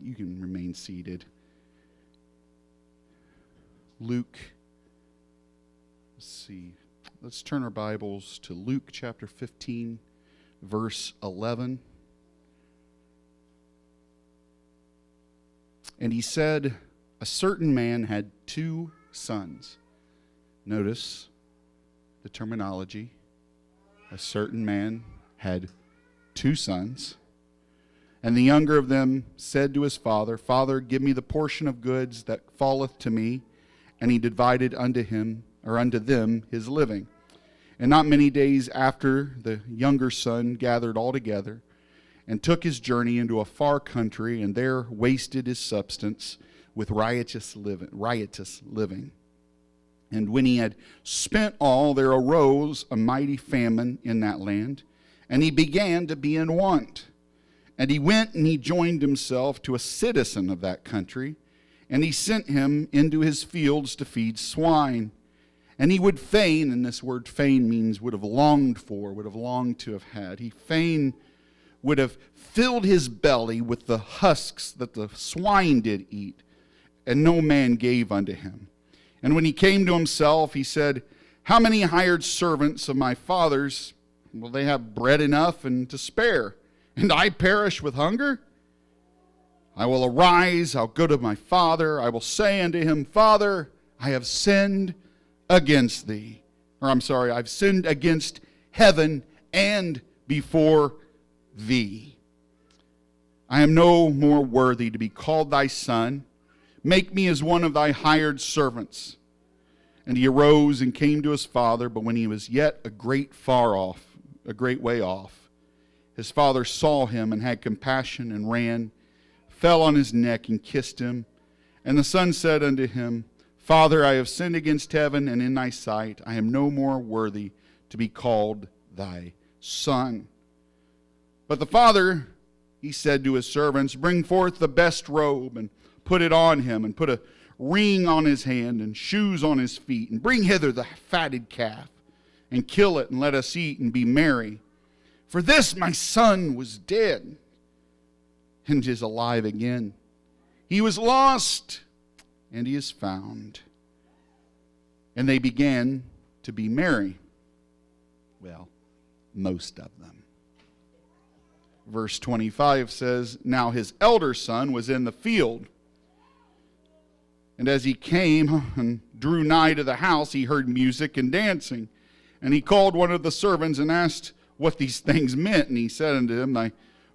You can remain seated. Luke, let's see. Let's turn our Bibles to Luke chapter 15, verse 11. And he said, a certain man had 2 sons. Notice the terminology. A certain man had 2 sons. And the younger of them said to his father, Father, give me the portion of goods that falleth to me. And he divided unto them his living. And not many days after, the younger son gathered all together, and took his journey into a far country, and there wasted his substance with riotous living. And when he had spent all, there arose a mighty famine in that land, and he began to be in want. And he went and he joined himself to a citizen of that country, and he sent him into his fields to feed swine. And he would fain, and this word fain means would have longed for, would have longed to have had. He fain would have filled his belly with the husks that the swine did eat, and no man gave unto him. And when he came to himself, he said, how many hired servants of my father's will they have bread enough and to spare, and I perish with hunger? I will arise, I'll go to my father, I will say unto him, Father, I have sinned against thee. I've sinned against heaven and before thee. I am no more worthy to be called thy son. Make me as one of thy hired servants. And he arose and came to his father, but when he was yet a great way off, his father saw him and had compassion and ran, fell on his neck and kissed him. And the son said unto him, Father, I have sinned against heaven and in thy sight. I am no more worthy to be called thy son. But the father, he said to his servants, bring forth the best robe and put it on him, and put a ring on his hand and shoes on his feet, and bring hither the fatted calf, and kill it, and let us eat and be merry. For this my son was dead, and is alive again. He was lost, and he is found. And they began to be merry. Well, most of them. Verse 25 says, now his elder son was in the field. And as he came and drew nigh to the house, he heard music and dancing. And he called one of the servants and asked what these things meant. And he said unto him, thy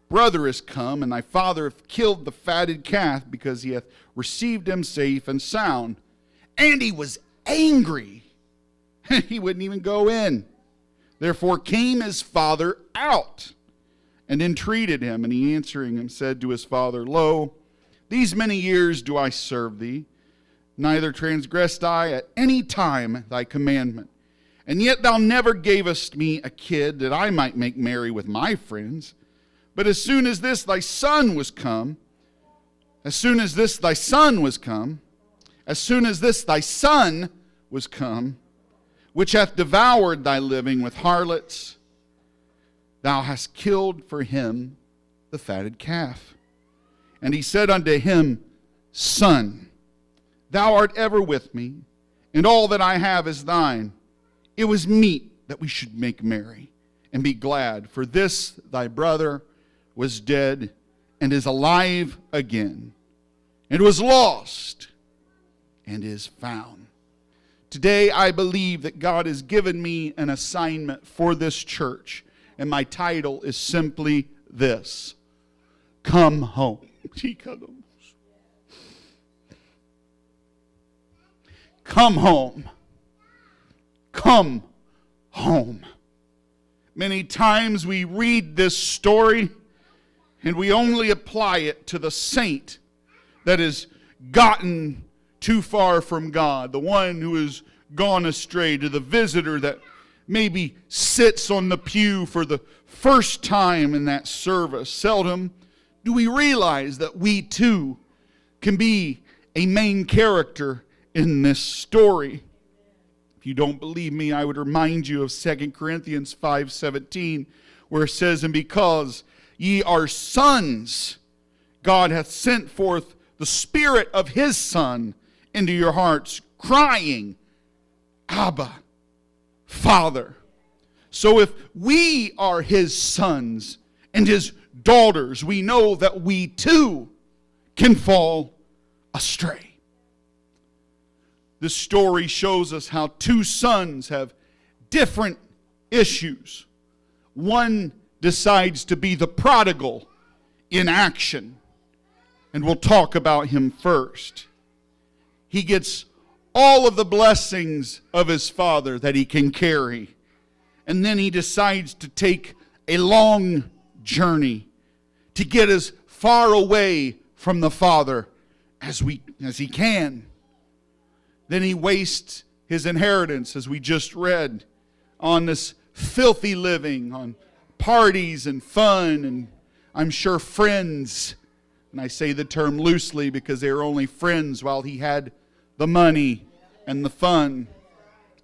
brother is come, and thy father hath killed the fatted calf, because he hath received him safe and sound. And he was angry. He wouldn't even go in. Therefore came his father out and entreated him. And he answering him said to his father, Lo, these many years do I serve thee, neither transgressed I at any time thy commandment. And yet thou never gavest me a kid, that I might make merry with my friends. But as soon as this thy son was come, which hath devoured thy living with harlots, thou hast killed for him the fatted calf. And he said unto him, Son, thou art ever with me, and all that I have is thine. It was meet that we should make merry and be glad, for this thy brother was dead and is alive again, and was lost and is found. Today I believe that God has given me an assignment for this church, and my title is simply this: Come home. Come home. Come home. Many times we read this story and we only apply it to the saint that has gotten too far from God, the one who has gone astray, to the visitor that maybe sits on the pew for the first time in that service. Seldom do we realize that we too can be a main character in this story. If you don't believe me, I would remind you of 2 Corinthians 5:17, where it says, And because ye are sons, God hath sent forth the Spirit of His Son into your hearts, crying, Abba, Father. So if we are His sons and His daughters, we know that we too can fall astray. This story shows us how two sons have different issues. One decides to be the prodigal in action, and we'll talk about him first. He gets all of the blessings of his father that he can carry, and then he decides to take a long journey to get as far away from the father as he can. Then he wastes his inheritance, as we just read, on this filthy living, on parties and fun, and I'm sure friends. And I say the term loosely because they were only friends while he had the money and the fun.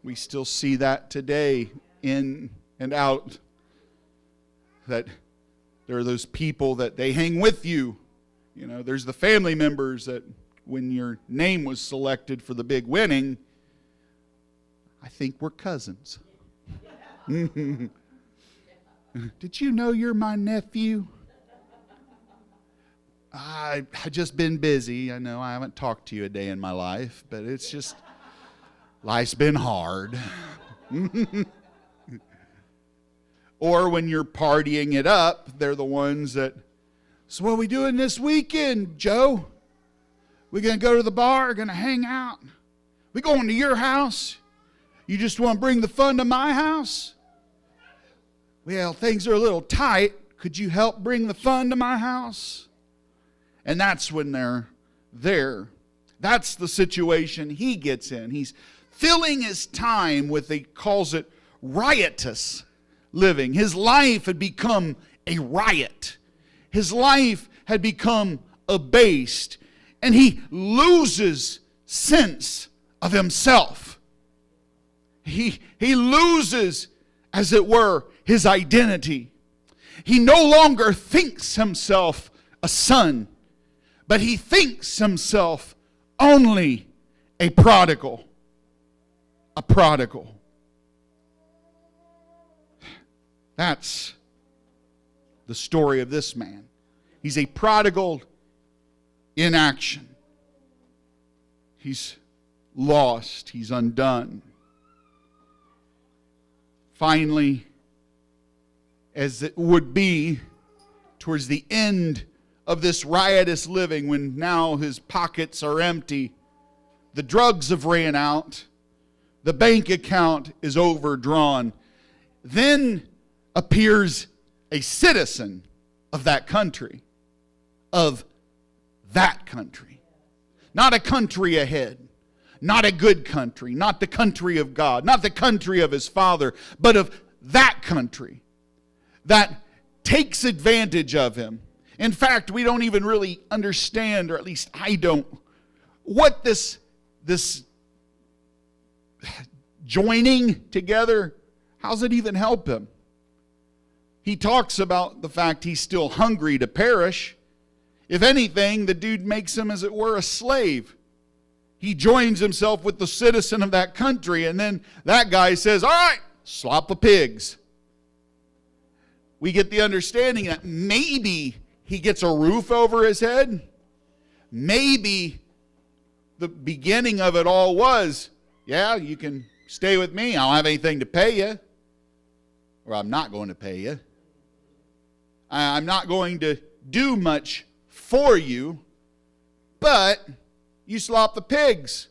We still see that today in and out. That there are those people that they hang with you. You know, there's the family members that when your name was selected for the big winning, I think we're cousins. Did you know you're my nephew? I've just been busy. I know I haven't talked to you a day in my life, but it's just, life's been hard. Or when you're partying it up, they're the ones that, so what are we doing this weekend, Joe? We going to go to the bar, going to hang out? We going to your house? You just want to bring the fun to my house? Well, things are a little tight. Could you help bring the fun to my house? And that's when they're there. That's the situation he gets in. He's filling his time with, he calls it riotous living. His life had become a riot. His life had become abased. And he loses sense of himself. He loses, as it were, his identity. He no longer thinks himself a son, but he thinks himself only a prodigal. A prodigal. That's the story of this man. He's a prodigal in action. He's lost. He's undone. Finally, as it would be towards the end of this riotous living, when now his pockets are empty, the drugs have ran out, the bank account is overdrawn, then appears a citizen of that country. Not a country ahead. Not a good country. Not the country of God. Not the country of his father. But of that country that takes advantage of him. In fact, we don't even really understand, or at least I don't, what this joining together, how's it even help him? He talks about the fact he's still hungry to perish. If anything, the dude makes him, as it were, a slave. He joins himself with the citizen of that country, and then that guy says, all right, slop of pigs. We get the understanding that maybe he gets a roof over his head. Maybe the beginning of it all was, yeah, you can stay with me. I don't have anything to pay you. Or I'm not going to pay you. I'm not going to do much for you, but you slop the pigs.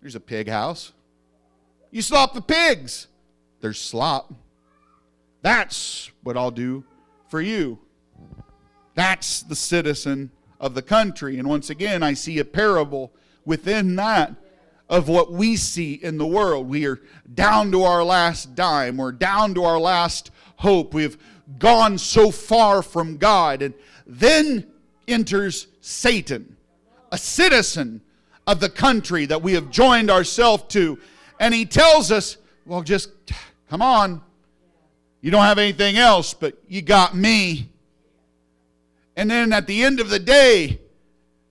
There's a pig house. You slop the pigs. There's slop. That's what I'll do for you. That's the citizen of the country. And once again, I see a parable within that of what we see in the world. We are down to our last dime. We're down to our last hope. We've gone so far from God. And then enters Satan, a citizen of the country that we have joined ourselves to. And he tells us, well, just come on. You don't have anything else, but you got me. And then at the end of the day,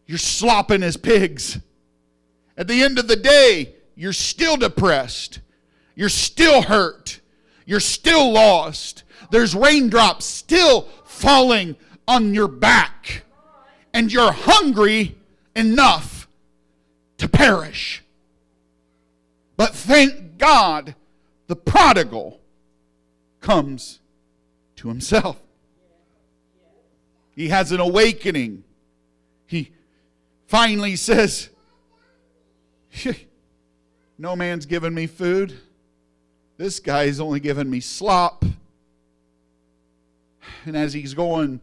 you're slopping as pigs. At the end of the day, you're still depressed. You're still hurt. You're still lost. There's raindrops still falling on your back. And you're hungry enough to perish. But thank God, the prodigal comes to himself. He has an awakening. He finally says, no man's given me food. This guy's only given me slop. And as he's going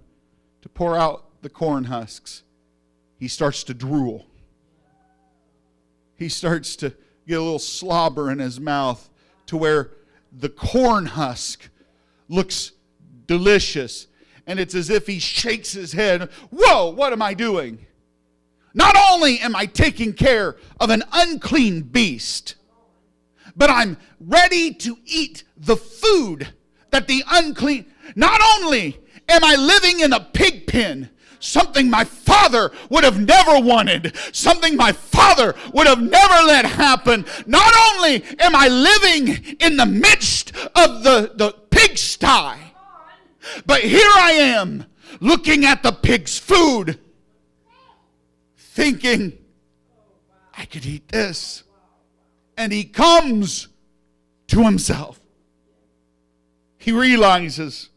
to pour out the corn husks, he starts to drool. He starts to get a little slobber in his mouth to where the corn husk looks delicious. And it's as if he shakes his head. Whoa, what am I doing? Not only am I taking care of an unclean beast, but I'm ready to eat the food that the unclean... Not only am I living in a pig pen, something my father would have never wanted, something my father would have never let happen. Not only am I living in the midst of the pigsty, but here I am looking at the pig's food, thinking, I could eat this. And he comes to himself. He realizes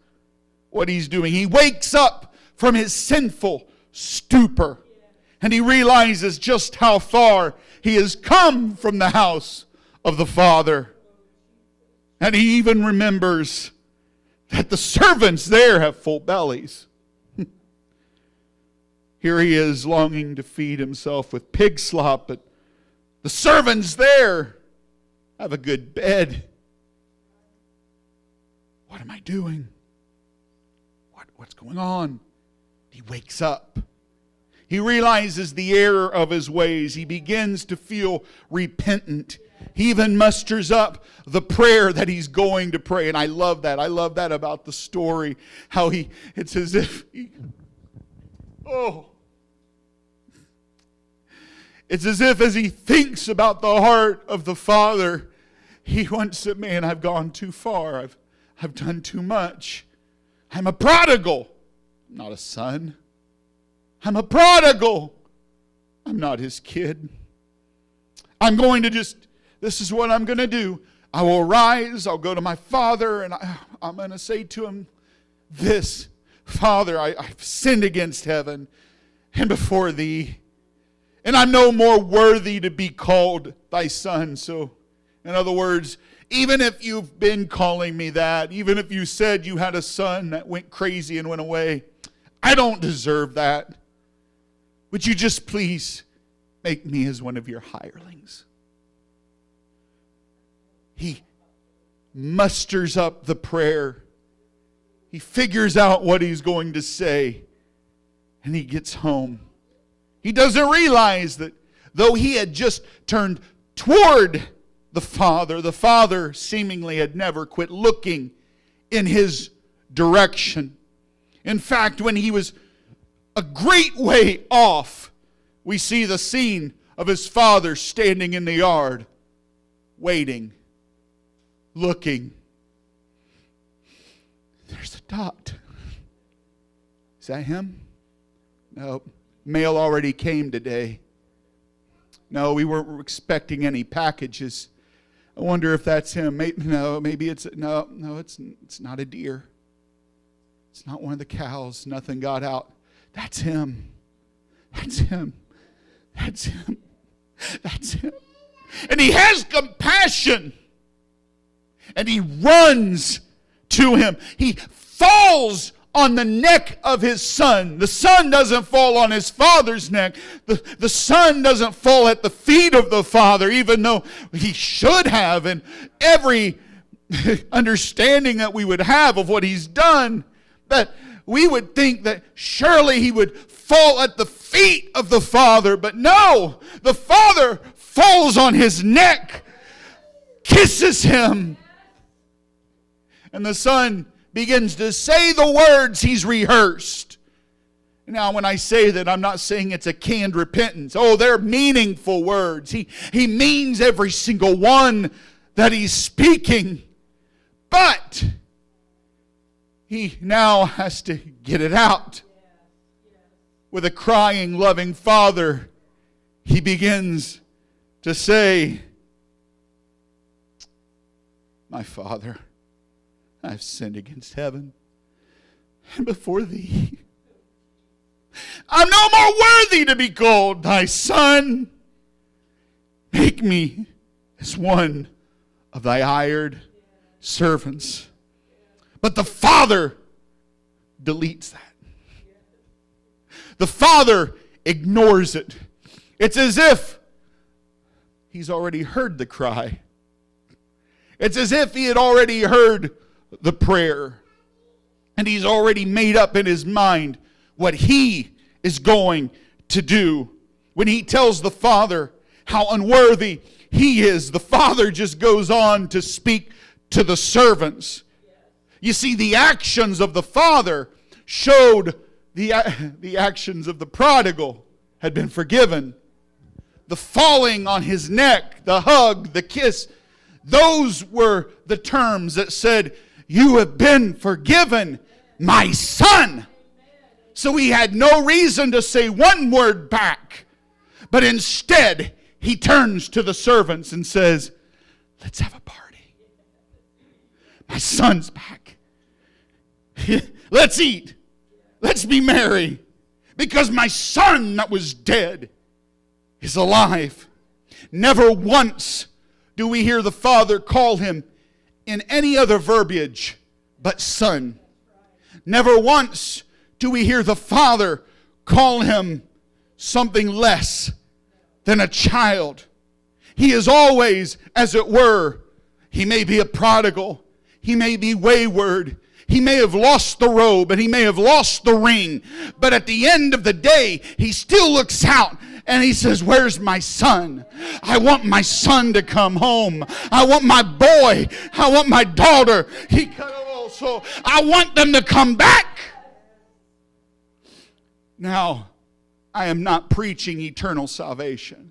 what he's doing. He wakes up from his sinful stupor. And he realizes just how far he has come from the house of the Father. And he even remembers that the servants there have full bellies. Here he is longing to feed himself with pig slop, but the servants there have a good bed. What am I doing? What's going on? He wakes up. He realizes the error of his ways. He begins to feel repentant. He even musters up the prayer that he's going to pray. And I love that. I love that about the story. How it's as if it's as if as he thinks about the heart of the Father, he wants to, man, I've gone too far. I've done too much. I'm a prodigal. I'm not a son. I'm a prodigal. I'm not his kid. I'm going to this is what I'm going to do. I will rise, I'll go to my father, and I'm going to say to him this, Father, I've sinned against heaven and before thee, and I'm no more worthy to be called thy son. So, in other words, even if you've been calling me that, even if you said you had a son that went crazy and went away, I don't deserve that. Would you just please make me as one of your hirelings? He musters up the prayer. He figures out what he's going to say. And he gets home. He doesn't realize that though he had just turned toward the Father seemingly had never quit looking in his direction. In fact, when he was a great way off, we see the scene of his father standing in the yard, waiting, looking. There's a dot. Is that him? No. Mail already came today. No, we weren't expecting any packages. I wonder if that's him. Maybe it's it's not a deer. It's not one of the cows. Nothing got out. That's him. That's him. That's him. That's him. And he has compassion. And he runs to him. He falls on the neck of his son. The son doesn't fall on his father's neck. The son doesn't fall at the feet of the father, even though he should have. And every understanding that we would have of what he's done, that we would think that surely he would fall at the feet of the father. But no, the father falls on his neck, kisses him. And the son begins to say the words he's rehearsed. Now, when I say that, I'm not saying it's a canned repentance. Oh, they're meaningful words. He means every single one that he's speaking. But he now has to get it out. With a crying, loving father, he begins to say, my Father, I've sinned against heaven and before thee. I'm no more worthy to be called thy son. Make me as one of thy hired servants. But the father deletes that. The father ignores it. It's as if he's already heard the cry. It's as if he had already heard the prayer. And he's already made up in his mind what he is going to do. When he tells the father how unworthy he is, the father just goes on to speak to the servants. You see, the actions of the father showed the actions of the prodigal had been forgiven. The falling on his neck, the hug, the kiss, those were the terms that said, you have been forgiven, my son. So he had no reason to say one word back. But instead, he turns to the servants and says, let's have a party. My son's back. Let's eat. Let's be merry. Because my son that was dead is alive. Never once do we hear the father call him in any other verbiage but son. Never once do we hear the father call him something less than a child. He is always, as it were, he may be a prodigal, he may be wayward, he may have lost the robe and he may have lost the ring, but at the end of the day, he still looks out and he says, where's my son? I want my son to come home. I want my boy. I want my daughter. I want them to come back. Now, I am not preaching eternal salvation.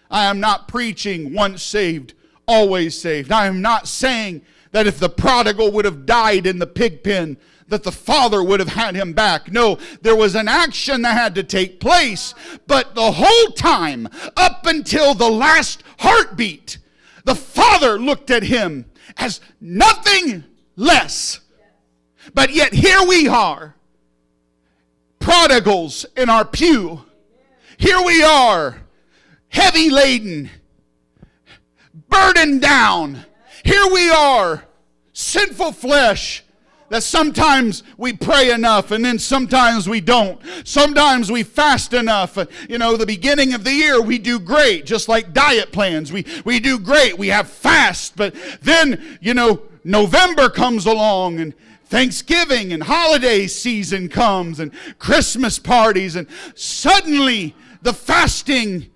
I am not preaching once saved, always saved. I am not saying that if the prodigal would have died in the pig pen, that the father would have had him back. No, there was an action that had to take place. But the whole time, up until the last heartbeat, the father looked at him as nothing less. But yet here we are, prodigals in our pew. Here we are, heavy laden, burdened down. Here we are, sinful flesh, that sometimes we pray enough and then sometimes we don't. Sometimes we fast enough. The beginning of the year we do great, just like diet plans. We do great. We have fast. But then, November comes along and Thanksgiving and holiday season comes and Christmas parties, and suddenly the fasting,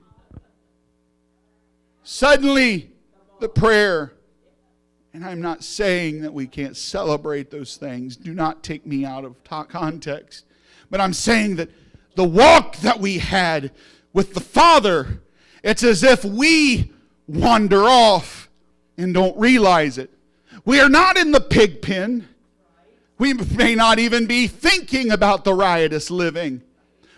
suddenly the prayer. And I'm not saying that we can't celebrate those things. Do not take me out of context. But I'm saying that the walk that we had with the Father, it's as if we wander off and don't realize it. We are not in the pig pen. We may not even be thinking about the riotous living.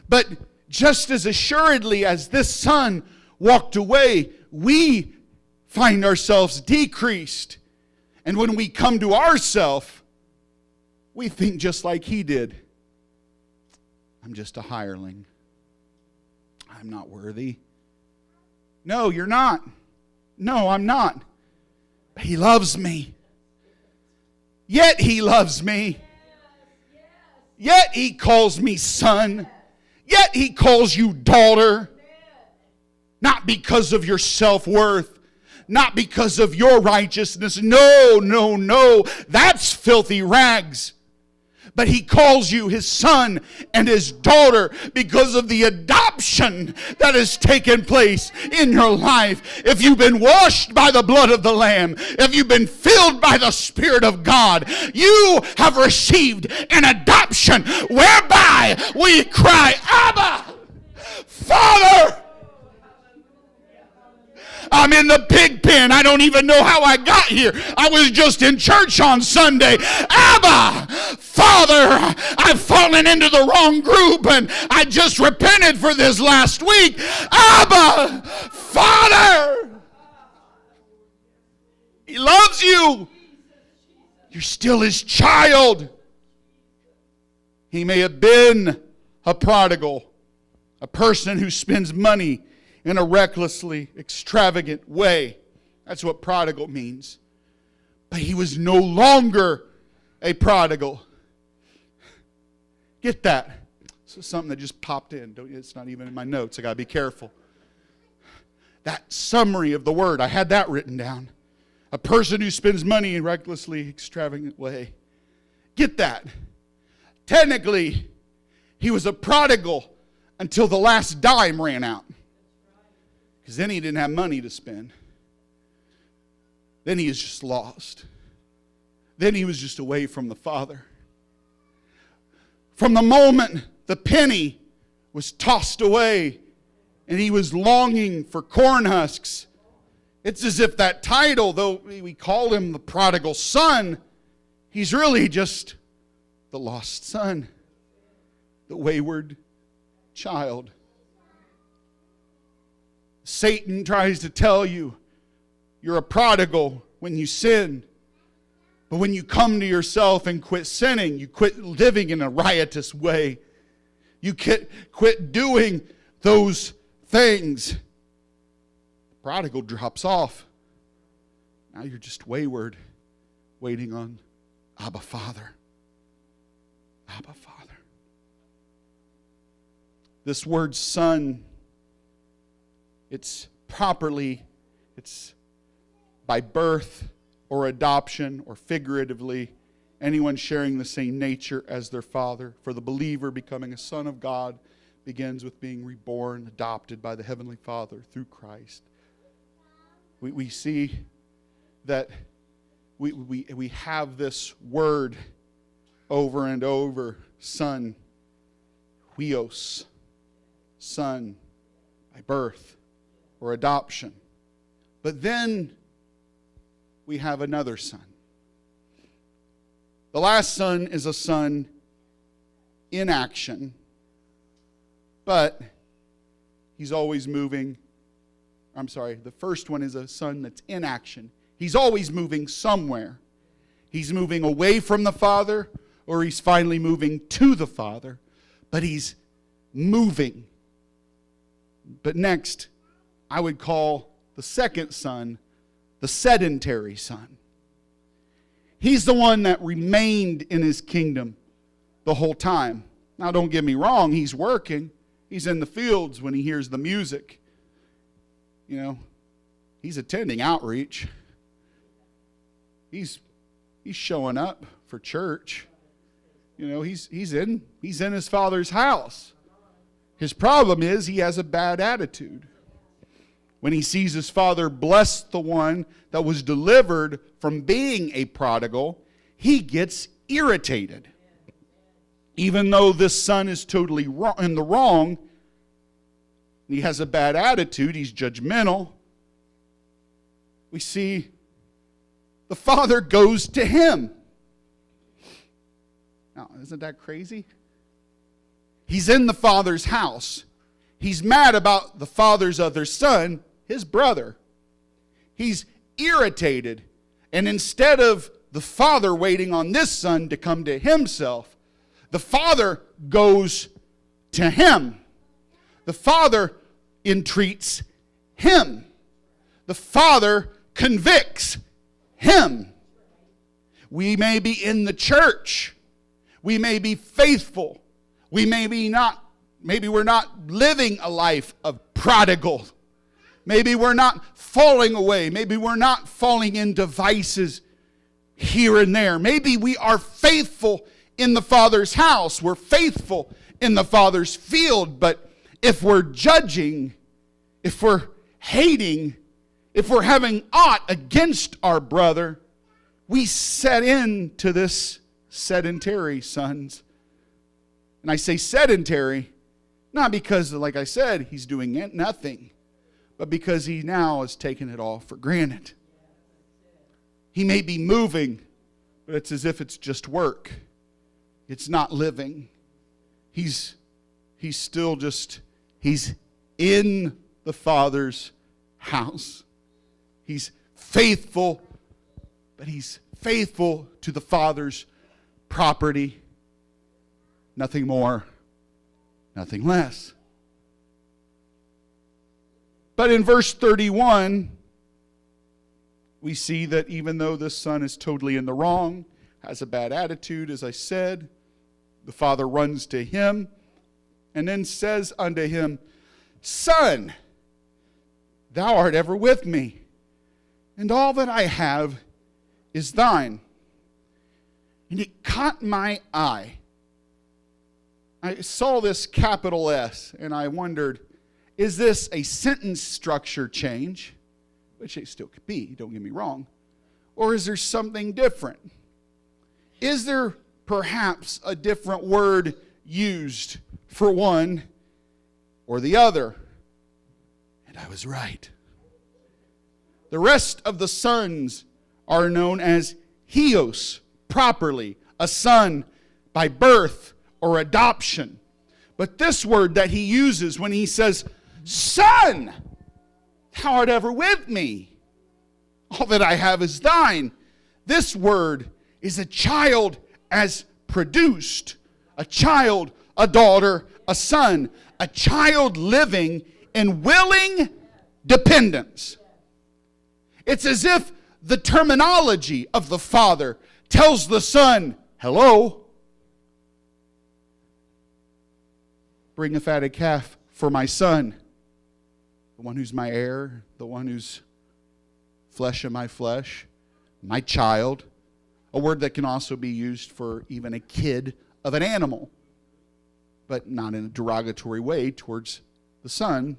But just as assuredly as this son walked away, we find ourselves decreased. And when we come to ourselves, we think just like he did. I'm just a hireling. I'm not worthy. No, you're not. No, I'm not. But he loves me. Yet he loves me. Yet he calls me son. Yet he calls you daughter. Not because of your self-worth. Not because of your righteousness. No. That's filthy rags. But He calls you His son and His daughter because of the adoption that has taken place in your life. If you've been washed by the blood of the Lamb, if you've been filled by the Spirit of God, you have received an adoption whereby we cry, Abba, Father. I'm in the pig pen. I don't even know how I got here. I was just in church on Sunday. Abba, Father, I've fallen into the wrong group and I just repented for this last week. Abba, Father. He loves you. You're still His child. He may have been a prodigal, a person who spends money in a recklessly extravagant way. That's what prodigal means. But he was no longer a prodigal. Get that? This is something that just popped in. It's not even in my notes. I got to be careful. That summary of the word, I had that written down. A person who spends money in a recklessly extravagant way. Get that? Technically, he was a prodigal until the last dime ran out. Because then he didn't have money to spend. Then he is just lost. Then he was just away from the Father. From the moment the penny was tossed away and he was longing for corn husks, it's as if that title, though we call him the prodigal son, he's really just the lost son, the wayward child. Satan tries to tell you you're a prodigal when you sin. But when you come to yourself and quit sinning, you quit living in a riotous way. You quit doing those things. The prodigal drops off. Now you're just wayward, waiting on Abba Father. Abba Father. This word son, it's by birth or adoption or figuratively anyone sharing the same nature as their father. For the believer, becoming a son of God begins with being reborn, adopted by the Heavenly Father through Christ. We see that we have this word over and over, son, huios, son, by birth or adoption. But then we have another son. The last son is a son in action, but he's always moving. The first one is a son that's in action. He's always moving somewhere. He's moving away from the Father, or he's finally moving to the Father, but he's moving. But next, I would call the second son the sedentary son. He's the one that remained in his kingdom the whole time. Now, don't get me wrong, he's working. He's in the fields when he hears the music. He's attending outreach. He's showing up for church. He's in his Father's house. His problem is he has a bad attitude. When he sees his Father bless the one that was delivered from being a prodigal, he gets irritated. Even though this son is totally in the wrong, he has a bad attitude, he's judgmental. We see the Father goes to him. Now, isn't that crazy? He's in the Father's house. He's mad about the Father's other son, his brother. He's irritated. And instead of the Father waiting on this son to come to himself, the Father goes to him. The Father entreats him. The Father convicts him. We may be in the church. We may be faithful. Maybe we're not living a life of prodigal. Maybe we're not falling away. Maybe we're not falling into vices here and there. Maybe we are faithful in the Father's house. We're faithful in the Father's field. But if we're judging, if we're hating, if we're having aught against our brother, we set into this sedentary, sons. And I say sedentary, not because, like I said, he's doing nothing, but because he now has taken it all for granted. He may be moving, but it's as if it's just work. It's not living. He's still just, he's in the Father's house. He's faithful, but he's faithful to the Father's property. Nothing more, nothing less. But in verse 31, we see that even though this son is totally in the wrong, has a bad attitude, as I said, the father runs to him and then says unto him, Son, thou art ever with me, and all that I have is thine. And it caught my eye. I saw this capital S, and I wondered, is this a sentence structure change? Which it still could be, don't get me wrong. Or is there something different? Is there perhaps a different word used for one or the other? And I was right. The rest of the sons are known as Hios, properly, a son by birth or adoption. But this word that he uses when he says, Son, thou art ever with me. All that I have is thine. This word is a child as produced. A child, a daughter, a son. A child living in willing dependence. It's as if the terminology of the father tells the son, hello, bring a fatted calf for my son, the one who's my heir, the one who's flesh of my flesh, my child, a word that can also be used for even a kid of an animal, but not in a derogatory way towards the son.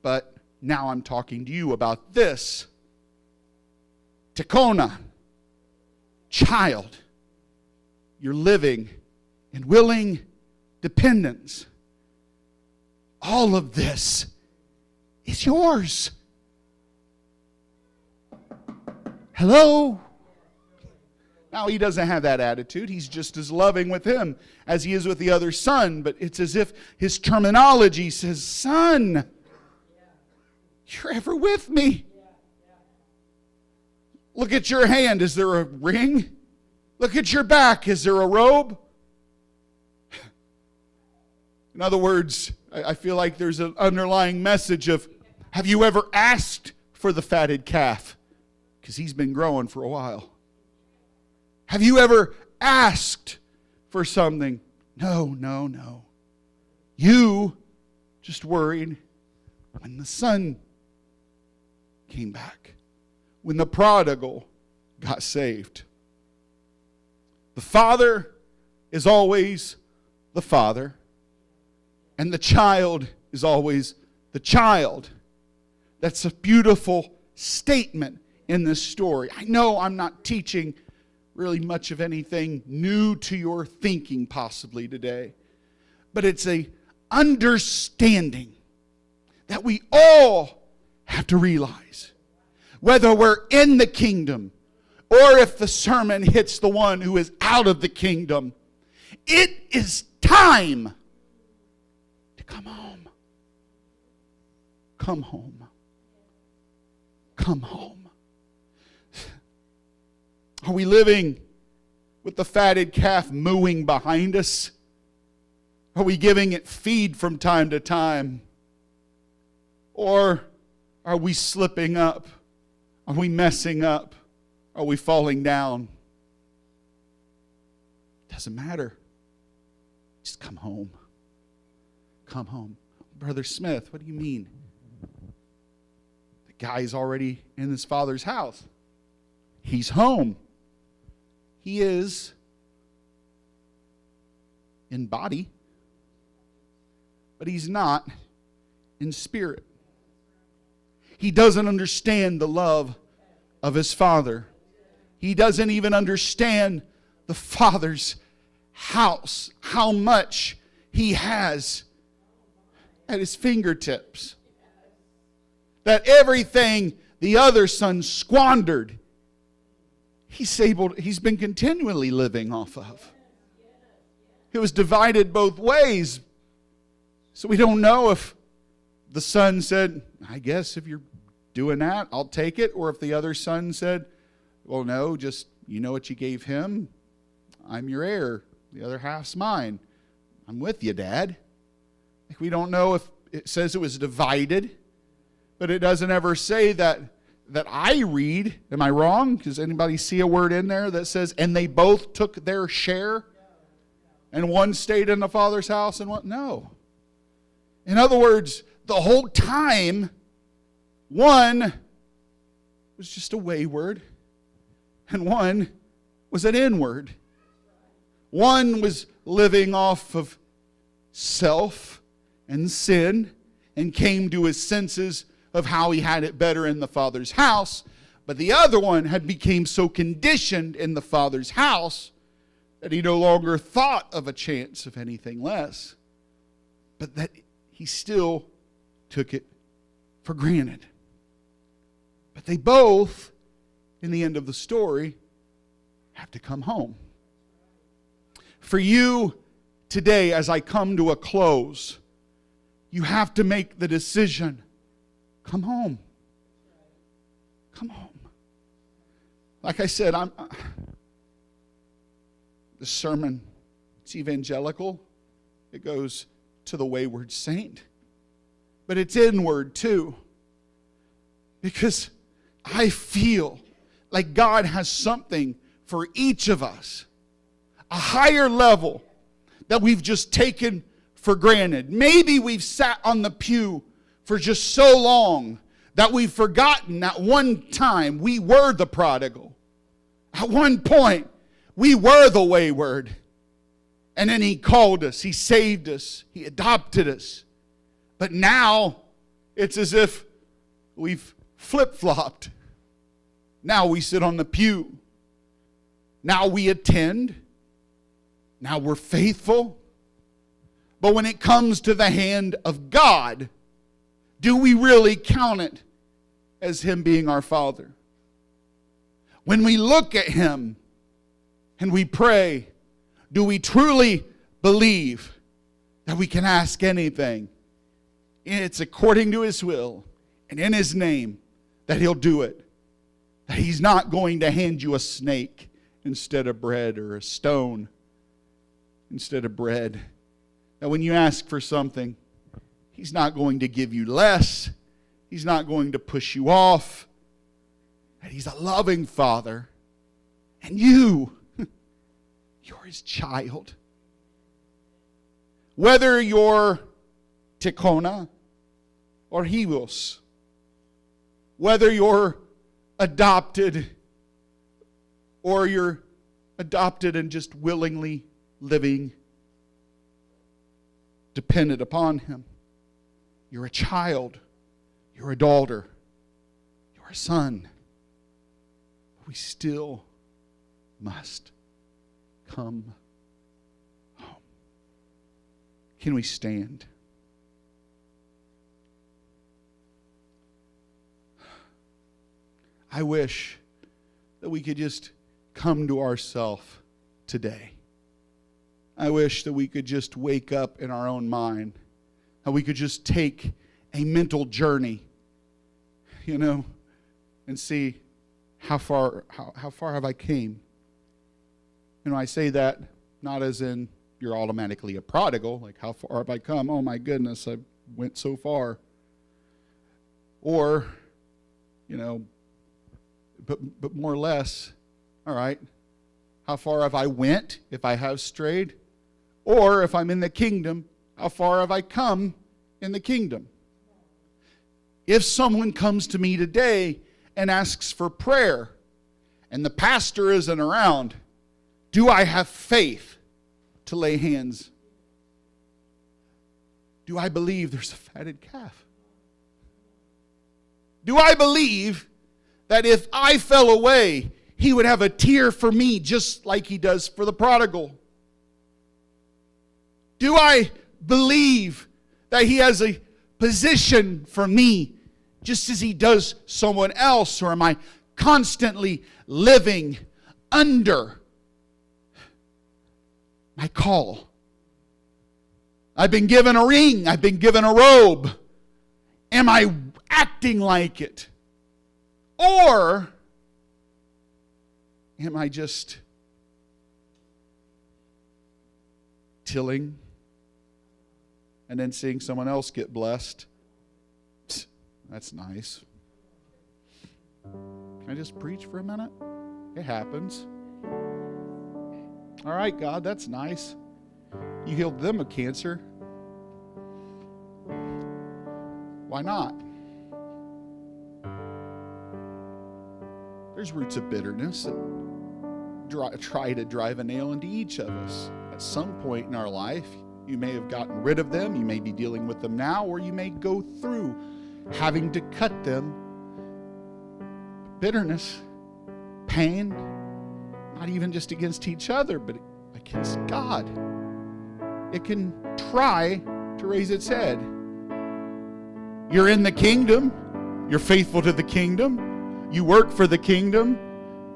But now I'm talking to you about this. Tekona, child. You're living in willing dependence. All of this is yours. Hello? Now, he doesn't have that attitude. He's just as loving with him as he is with the other son. But it's as if his terminology says, Son, you're ever with me. Look at your hand. Is there a ring? Look at your back. Is there a robe? In other words, I feel like there's an underlying message of, have you ever asked for the fatted calf? Because he's been growing for a while. Have you ever asked for something? No. You just worried when the son came back, when the prodigal got saved. The father is always the father, and the child is always the child. That's a beautiful statement in this story. I know I'm not teaching really much of anything new to your thinking possibly today, but it's a understanding that we all have to realize, whether we're in the kingdom or if the sermon hits the one who is out of the kingdom, it is time to come home. Come home. Come home. Are we living with the fatted calf mooing behind us? Are we giving it feed from time to time? Or are we slipping up? Are we messing up? Are we falling down? Doesn't matter. Just come home. Come home. Brother Smith, what do you mean? The guy's already in his father's house. He's home. He is in body, but he's not in spirit. He doesn't understand the love of his Father. He doesn't even understand the Father's house, how much he has at his fingertips. That everything the other son squandered, he's been continually living off of. It was divided both ways. So we don't know if the son said, I guess if you're doing that, I'll take it. Or if the other son said, well, no, just, you know what you gave him? I'm your heir. The other half's mine. I'm with you, Dad. We don't know if it says it was divided, but it doesn't ever say that I read. Am I wrong? Does anybody see a word in there that says, and they both took their share? And one stayed in the Father's house and one? No. In other words, the whole time, one was just a wayward, and one was an inward. One was living off of self and sin and came to his senses of how he had it better in the Father's house. But the other one had become so conditioned in the Father's house that he no longer thought of a chance of anything less, but that he still took it for granted. But they both, in the end of the story, have to come home. For you today, as I come to a close, you have to make the decision. Come home. Come home. Like I said, this sermon, it's evangelical. It goes to the wayward saint. But it's inward too. Because I feel like God has something for each of us. A higher level that we've just taken for granted. Maybe we've sat on the pew for just so long that we've forgotten that one time we were the prodigal. At one point, we were the wayward. And then he called us, he saved us, he adopted us. But now, it's as if we've flip-flopped. Now we sit on the pew. Now we attend. Now we're faithful. But when it comes to the hand of God, do we really count it as him being our Father? When we look at him and we pray, do we truly believe that we can ask anything? It's according to his will and in his name that he'll do it. That he's not going to hand you a snake instead of bread or a stone instead of bread. That when you ask for something, he's not going to give you less. He's not going to push you off. That he's a loving Father. And you're his child. Whether you're Tikona or Hivos, whether you're adopted or you're adopted and just willingly living dependent upon him, you're a child, you're a daughter, you're a son. We still must come home. Can we stand? I wish that we could just come to ourselves today. I wish that we could just wake up in our own mind. That we could just take a mental journey, and see how far have I came. I say that not as in you're automatically a prodigal, like how far have I come? Oh my goodness, I went so far. Or, but more or less, all right, how far have I went if I have strayed? Or if I'm in the kingdom, how far have I come in the kingdom? If someone comes to me today and asks for prayer, and the pastor isn't around, Do I have faith to lay hands? Do I believe there's a fatted calf? Do I believe that if I fell away, He would have a tear for me just like He does for the prodigal? Do I believe that He has a position for me just as He does someone else? Or am I constantly living under my call? I've been given a ring. I've been given a robe. Am I acting like it? Or am I just tilling and then seeing someone else get blessed? That's nice. Can I just preach for a minute? It happens. All right, God, that's nice. You healed them of cancer. Why not? There's roots of bitterness that try to drive a nail into each of us. At some point in our life, you may have gotten rid of them. You may be dealing with them now, or you may go through having to cut them. Bitterness, pain, not even just against each other, but against God. It can try to raise its head. You're in the kingdom. You're faithful to the kingdom. You work for the kingdom.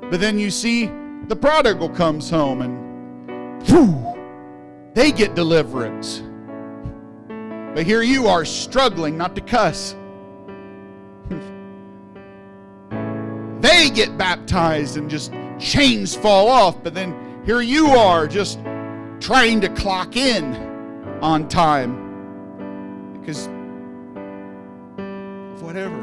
But then you see the prodigal comes home and whew, they get deliverance. But here you are struggling not to cuss. They get baptized and just chains fall off. But then here you are just trying to clock in on time because of whatever.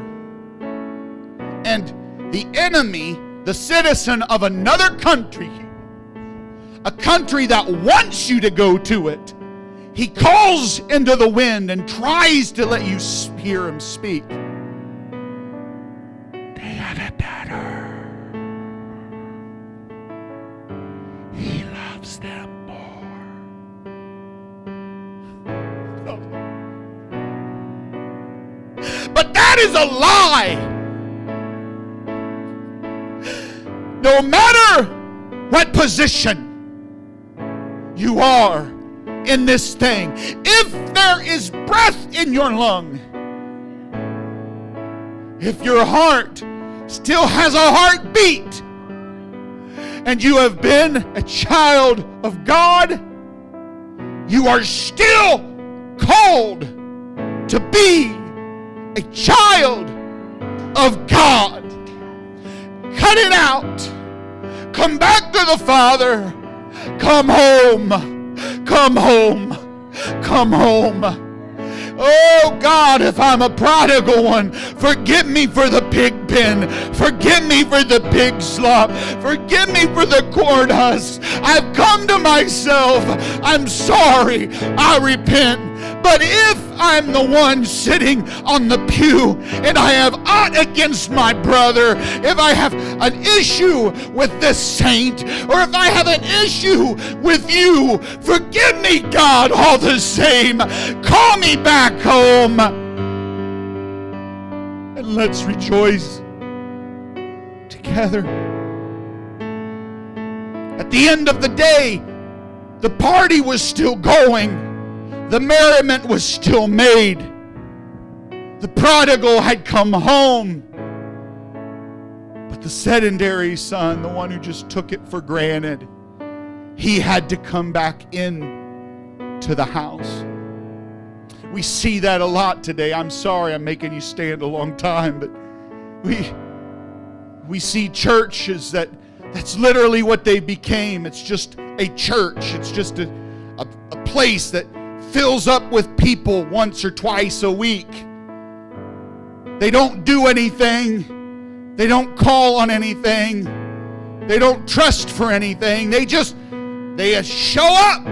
And the enemy, the citizen of another country, a country that wants you to go to it, he calls into the wind and tries to let you hear him speak. They had it better. He loves them more. But that is a lie. No matter what position you are in this thing, if there is breath in your lung, if your heart still has a heartbeat, and you have been a child of God, you are still called to be a child of God. Cut it out. Come back to the Father. Come home. Come home. Come home. Oh God, if I'm a prodigal one, forgive me for the pig pen. Forgive me for the pig slop. Forgive me for the corn husk. I've come to myself. I'm sorry. I repent. But if I'm the one sitting on the pew and I have aught against my brother, if I have an issue with this saint, or if I have an issue with you, forgive me, God, all the same. Call me back home. And let's rejoice together. At the end of the day, the party was still going. The merriment was still made. The prodigal had come home. But the sedentary son, the one who just took it for granted, he had to come back in to the house. We see that a lot today. I'm sorry I'm making you stand a long time, but we see churches that's literally what they became. It's just a church. It's just a place that fills up with people once or twice a week. They don't do anything. They don't call on anything. They don't trust for anything. They just show up.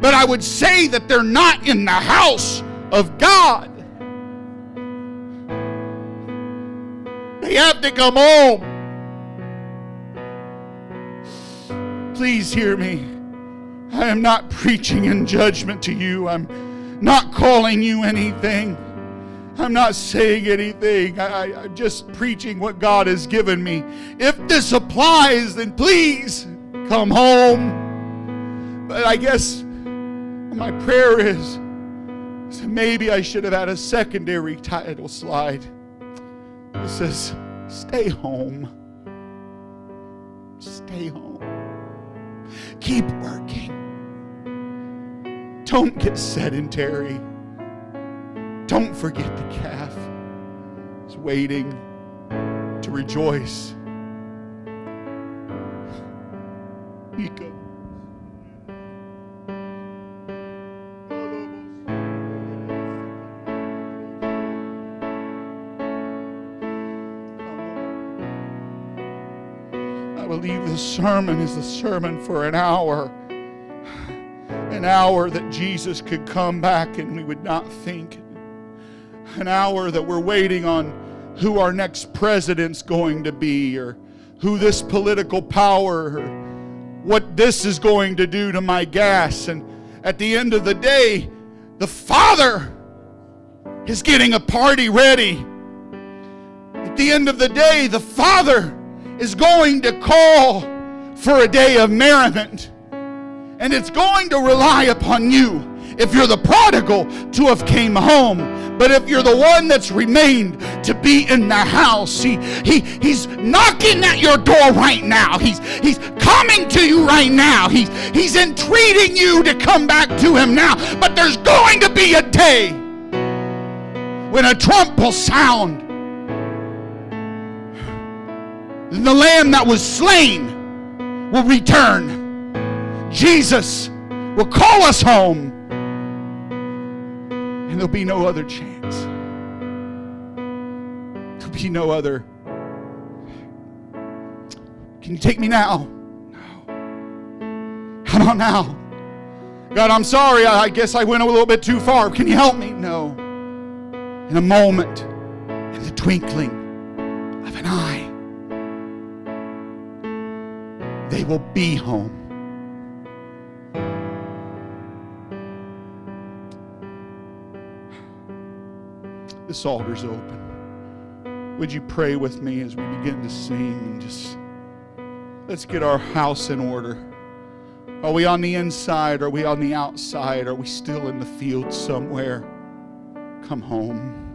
But I would say that they're not in the house of God. They have to come home. Please hear me. I am not preaching in judgment to you. I'm not calling you anything. I'm not saying anything. I'm just preaching what God has given me. If this applies, then please come home. But I guess my prayer is maybe I should have had a secondary title slide. It says, stay home. Stay home. Keep working. Don't get sedentary. Don't forget the calf is waiting to rejoice. Nico. I believe this sermon is a sermon for an hour. An hour that Jesus could come back and we would not think. An hour that we're waiting on who our next president's going to be, or who this political power, or what this is going to do to my gas. And at the end of the day, the Father is getting a party ready. At the end of the day, the Father is going to call for a day of merriment. And it's going to rely upon you, if you're the prodigal, to have came home. But if you're the one that's remained, to be in the house. He's knocking at your door right now. He's coming to you right now. He's entreating you to come back to him now. But there's going to be a day when a trump will sound. And the lamb that was slain will return. Jesus will call us home. And there'll be no other chance. There'll be no other. Can you take me now? No. How about now? God, I'm sorry. I guess I went a little bit too far. Can you help me? No. In a moment, in the twinkling of an eye, they will be home. This altar's open. Would you pray with me as we begin to sing, and just let's get our house in order. Are we on the inside? Are we on the outside? Are we still in the field somewhere? Come home.